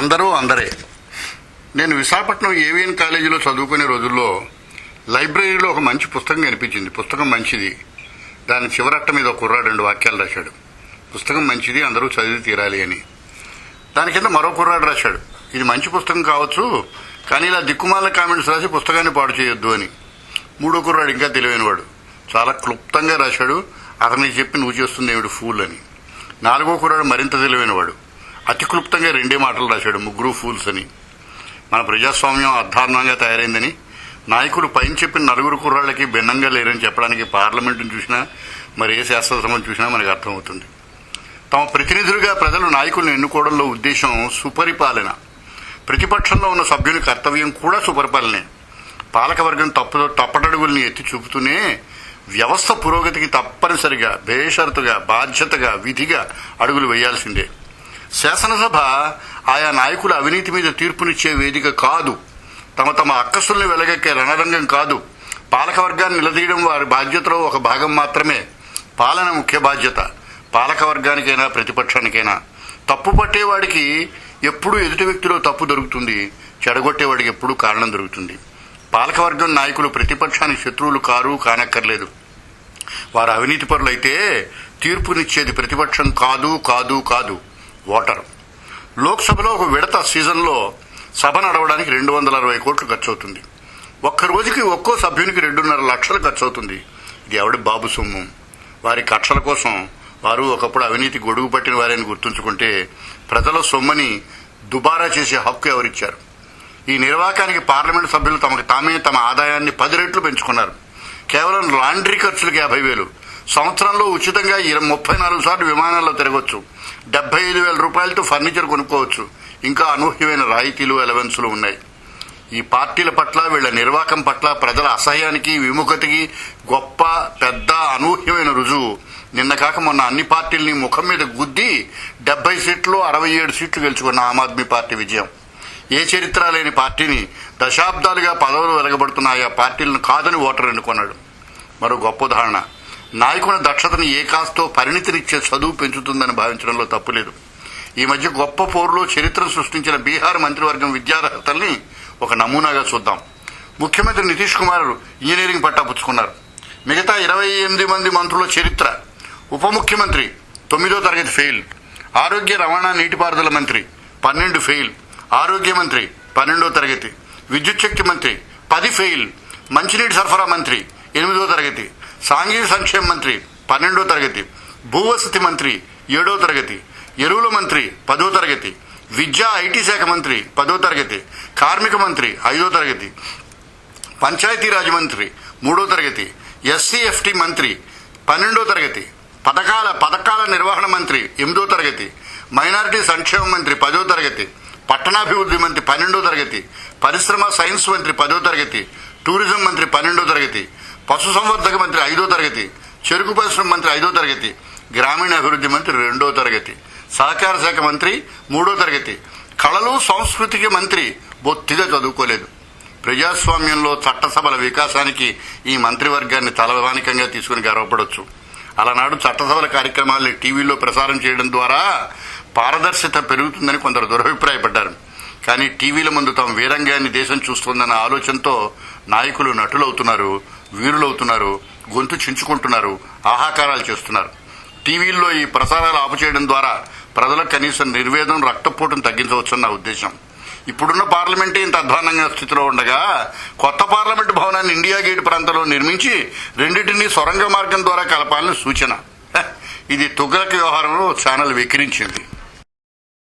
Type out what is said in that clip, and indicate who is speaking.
Speaker 1: అందరూ అందరే. నేను విశాఖపట్నం ఏవిఎన్ కాలేజీలో చదువుకునే రోజుల్లో లైబ్రరీలో ఒక మంచి పుస్తకం కనిపించింది. పుస్తకం మంచిది. దాని చివరట్ట మీద ఒక కుర్రాడు 2 వాక్యాలు రాశాడు. పుస్తకం మంచిది, అందరూ చదివి తీరాలి అని. దాని కింద మరో కుర్రాడు రాశాడు, ఇది మంచి పుస్తకం కావచ్చు, కానీ ఇలా దిక్కుమాల కామెంట్స్ రాసి పుస్తకాన్ని పాడు చేయొద్దు అని. మూడో కుర్రాడు ఇంకా తెలివైనవాడు, చాలా క్లుప్తంగా రాశాడు, అతనికి చెప్పి నువ్వు చేస్తుంది ఏమిటి ఫూల్ అని. 4వ కుర్రాడు మరింత తెలివైనవాడు, అతి క్లుప్తంగా 2 మాటలు రాశాడు, ముగ్గురు ఫూల్స్ అని. మన ప్రజాస్వామ్యం అద్దార్ణంగా తయారైందని, నాయకులు పైన చెప్పిన 4 కుర్రాళ్ళకి భిన్నంగా లేరని చెప్పడానికి పార్లమెంటును చూసినా మరి ఏ శాస్త్రసభను చూసినా మనకు అర్థమవుతుంది. తమ ప్రతినిధులుగా ప్రజలు నాయకులను ఎన్నుకోవడంలో ఉద్దేశం సుపరిపాలన. ప్రతిపక్షంలో ఉన్న సభ్యుని కర్తవ్యం కూడా సుపరిపాలనే. పాలకవర్గం తప్పటడుగుల్ని ఎత్తి చూపుతూనే వ్యవస్థ పురోగతికి తప్పనిసరిగా బేషరతుగా బాధ్యతగా విధిగా అడుగులు వేయాల్సిందే. శాసనసభ ఆయా నాయకుల అవినీతి మీద తీర్పునిచ్చే వేదిక కాదు. తమ అక్కసుల్ని వెలగెక్కే రణరంగం కాదు. పాలకవర్గాన్ని నిలదీయడం వారి బాధ్యతలో ఒక భాగం మాత్రమే. పాలన ముఖ్య బాధ్యత. పాలకవర్గానికైనా ప్రతిపక్షానికైనా తప్పు పట్టేవాడికి ఎప్పుడూ ఎదుటి వ్యక్తిలో తప్పు దొరుకుతుంది, చెడగొట్టేవాడికి ఎప్పుడూ కారణం దొరుకుతుంది. పాలకవర్గం నాయకులు ప్రతిపక్షానికి శత్రువులు కానక్కర్లేదు. వారు అవినీతి పరులైతే తీర్పునిచ్చేది ప్రతిపక్షం కాదు ఓటరు. లోక్సభలో ఒక విడత సీజన్లో సభ నడవడానికి 260 కోట్లు ఖర్చు అవుతుంది. ఒక్క రోజుకి ఒక్కో సభ్యునికి 2.5 లక్షలు ఖర్చు అవుతుంది. ఇది ఎవడి బాబు సొమ్ము? వారి కక్షల కోసం వారు ఒకప్పుడు అవినీతి గొడుగు పట్టిన వారిని గుర్తుంచుకుంటే ప్రజల సొమ్మని దుబారా చేసే హక్కు ఎవరిచ్చారు? ఈ నిర్వాకానికి పార్లమెంటు సభ్యులు తమ ఆదాయాన్ని 10 రెట్లు పెంచుకున్నారు. కేవలం లాండ్రీ ఖర్చులకు 50,000. సంవత్సరంలో ఉచితంగా 34 సార్లు విమానాల్లో తిరగొచ్చు. 75,000 రూపాయలతో ఫర్నిచర్ కొనుక్కోవచ్చు. ఇంకా అనూహ్యమైన రాయితీలు అలవెన్సులు ఉన్నాయి. ఈ పార్టీల పట్ల వీళ్ల నిర్వాకం పట్ల ప్రజల అసహ్యానికి విముఖతకి గొప్ప పెద్ద అనూహ్యమైన రుజువు నిన్న కాక మొన్న అన్ని పార్టీల్ని ముఖం మీద గుద్ది 70 సీట్లు 67 సీట్లు గెలుచుకున్న ఆమ్ ఆద్మీ పార్టీ విజయం. ఏ చరిత్ర లేని పార్టీని దశాబ్దాలుగా పదవులు వెలగబడుతున్న ఆయా పార్టీలను కాదని ఓటర్ ఎన్నుకున్నాడు. మరో గొప్ప ఉదాహరణ, నాయకుల దక్షతను ఏ కాస్తో పరిణితినిచ్చే చదువు పెంచుతుందని భావించడంలో తప్పులేదు. ఈ మధ్య గొప్ప పోరులో చరిత్ర సృష్టించిన బీహార్ మంత్రివర్గం విద్యార్హతల్ని ఒక నమూనాగా చూద్దాం. ముఖ్యమంత్రి నితీష్ కుమార్ ఇంజనీరింగ్ పట్టా పుచ్చుకున్నారు. మిగతా 28 మంది మంత్రుల చరిత్ర: ఉప ముఖ్యమంత్రి 9వ తరగతి ఫెయిల్, ఆరోగ్య రవాణా నీటిపారుదల మంత్రి 12 ఫెయిల్, ఆరోగ్య మంత్రి 12వ తరగతి, విద్యుత్ శక్తి మంత్రి 10 ఫెయిల్, మంచినీటి సరఫరా మంత్రి 8వ తరగతి, సాంఘిక సంక్షేమ మంత్రి 12వ తరగతి, భూవసతి మంత్రి 7వ తరగతి, ఎరువుల మంత్రి 10వ తరగతి, విద్యా ఐటీ శాఖ మంత్రి 10వ తరగతి, కార్మిక మంత్రి 5వ తరగతి, పంచాయతీరాజ్ మంత్రి 3వ తరగతి, ఎస్సీ ఎఫ్టీ మంత్రి 12వ తరగతి, పథకాల నిర్వహణ మంత్రి 8వ తరగతి, మైనారిటీ సంక్షేమ మంత్రి 10వ తరగతి, పట్టణాభివృద్ధి మంత్రి 12వ తరగతి, పరిశ్రమ సైన్స్ మంత్రి 10వ తరగతి, టూరిజం మంత్రి 12వ తరగతి, పశుసంవర్ధక మంత్రి 5వ తరగతి, చెరుకు పరిశ్రమ మంత్రి 5వ తరగతి, గ్రామీణ అభివృద్ధి మంత్రి 2వ తరగతి, సహకార శాఖ మంత్రి 3వ తరగతి, కళలు సంస్కృతికి మంత్రి బొత్తిగా చదువుకోలేదు. ప్రజాస్వామ్యంలో చట్టసభల వికాసానికి ఈ మంత్రివర్గాన్ని తలవానికంగా తీసుకుని గర్వపడవచ్చు. అలనాడు చట్టసభల కార్యక్రమాల్ని టీవీలో ప్రసారం చేయడం ద్వారా పారదర్శకత పెరుగుతుందని కొందరు దురభిప్రాయపడ్డారు. కానీ టీవీల ముందు తమ వీరంగాన్ని దేశం చూస్తోందన్న ఆలోచనతో నాయకులు నటులవుతున్నారు, వీరులవుతున్నారు, గొంతు చించుకుంటున్నారు, ఆహాకారాలు చేస్తున్నారు. టీవీల్లో ఈ ప్రసారాలు ఆపుచేయడం ద్వారా ప్రజలకు కనీసం నిర్వేదం రక్తపోటును తగ్గించవచ్చన్న ఉద్దేశం. ఇప్పుడున్న పార్లమెంటే ఇంత అధ్వానంగా స్థితిలో ఉండగా కొత్త పార్లమెంటు భవనాన్ని ఇండియా గేట్ ప్రాంతంలో నిర్మించి రెండింటినీ సొరంగ మార్గం ద్వారా కలపాలని సూచన. ఇది తుగ్లక్ వ్యవహారంలో ఛానల్ వెక్కిరించింది.